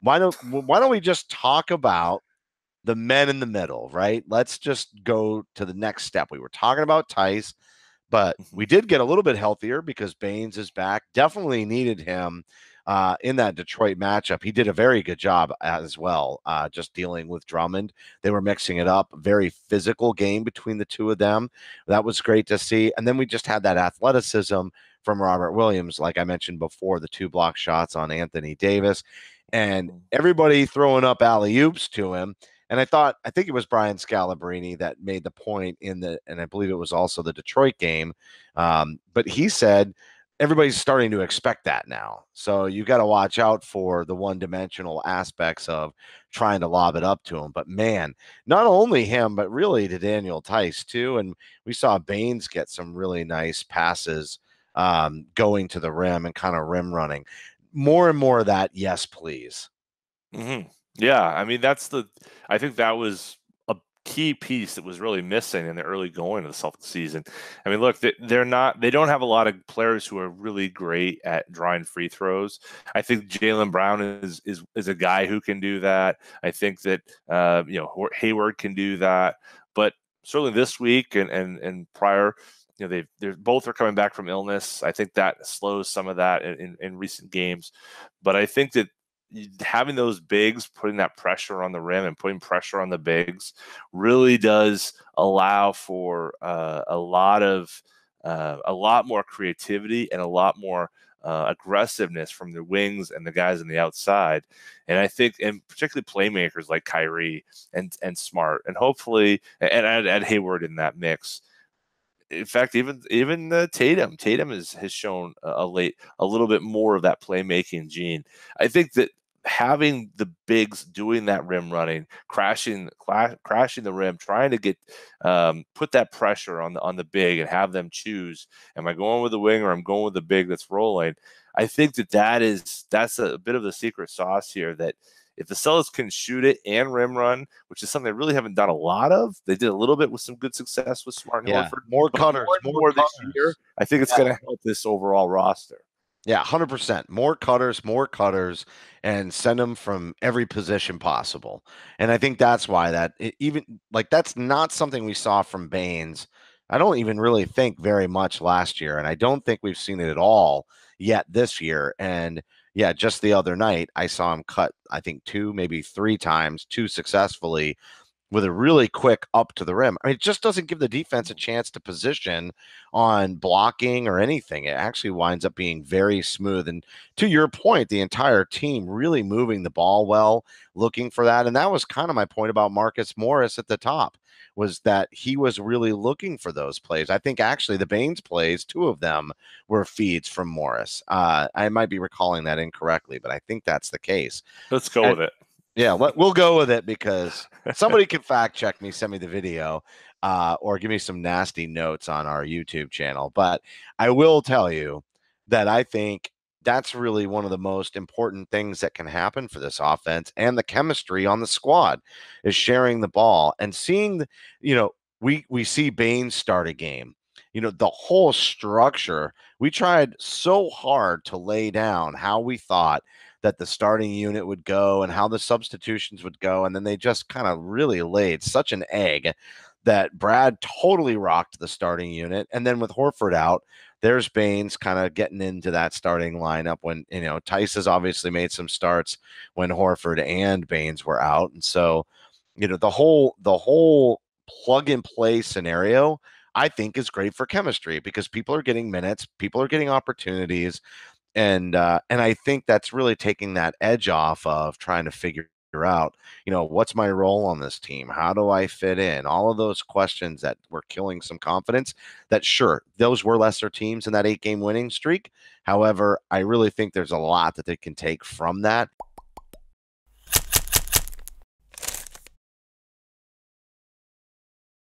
why don't we just talk about the men in the middle, right? Let's just go to the next step. We were talking about Tice, but we did get a little bit healthier because Baines is back. Definitely needed him in that Detroit matchup. He did a very good job as well, just dealing with Drummond. They were mixing it up. Very physical game between the two of them. That was great to see. And then we just had that athleticism from Robert Williams, like I mentioned before, the 2 block shots on Anthony Davis, and everybody throwing up alley-oops to him. And I think it was Brian Scalabrine that made the point and I believe it was also the Detroit game. But he said everybody's starting to expect that now. So you got to watch out for the one-dimensional aspects of trying to lob it up to him. But man, not only him, but really to Daniel Tice too. And we saw Baines get some really nice passes going to the rim and kind of rim running. More and more of that, yes, please. Yeah, I mean I think that was a key piece that was really missing in the early going of the Celtics season. I mean, look, they don't have a lot of players who are really great at drawing free throws. I think Jaylen Brown is a guy who can do that. I think that Hayward can do that, but certainly this week and prior, they're both are coming back from illness. I think that slows some of that in recent games, but I think that having those bigs, putting that pressure on the rim and putting pressure on the bigs really does allow for a lot more creativity and a lot more aggressiveness from the wings and the guys on the outside. And I think, and particularly playmakers like Kyrie and Smart, and hopefully, and add Hayward in that mix. In fact, even Tatum has shown a little bit more of that playmaking gene. I think that having the bigs doing that rim running, crashing the rim, trying to get put that pressure on the big and have them choose, am I going with the wing or I'm going with the big that's rolling? I think that's a bit of the secret sauce here, that if the Celtics can shoot it and rim run, which is something they really haven't done a lot of, they did a little bit with some good success with Smart and Horford. More cutters, more this year. I think it's going to help this overall roster. Yeah, 100%. More cutters, and send them from every position possible. And I think that's why that's not something we saw from Baines. I don't even really think very much last year, and I don't think we've seen it at all yet this year. And yeah, just the other night, I saw him cut, I think 2, maybe 3 times, 2 successfully, with a really quick up to the rim. I mean, it just doesn't give the defense a chance to position on blocking or anything. It actually winds up being very smooth. And to your point, the entire team really moving the ball well, looking for that. And that was kind of my point about Marcus Morris at the top, was that he was really looking for those plays. I think actually the Baines plays, 2 of them were feeds from Morris. I might be recalling that incorrectly, but I think that's the case. Let's go with it. Yeah, we'll go with it, because somebody can fact check me, send me the video, or give me some nasty notes on our YouTube channel. But I will tell you that I think that's really one of the most important things that can happen for this offense, and the chemistry on the squad is sharing the ball and seeing, we see Baines start a game. The whole structure, we tried so hard to lay down how we thought that the starting unit would go and how the substitutions would go. And then they just kind of really laid such an egg that Brad totally rocked the starting unit. And then with Horford out, there's Baines kind of getting into that starting lineup when, Tice has obviously made some starts when Horford and Baines were out. And so, the whole plug and play scenario, I think, is great for chemistry, because people are getting minutes, people are getting opportunities. And I think that's really taking that edge off of trying to figure out, what's my role on this team? How do I fit in? All of those questions that were killing some confidence. That, sure, those were lesser teams in that 8-game winning streak. However, I really think there's a lot that they can take from that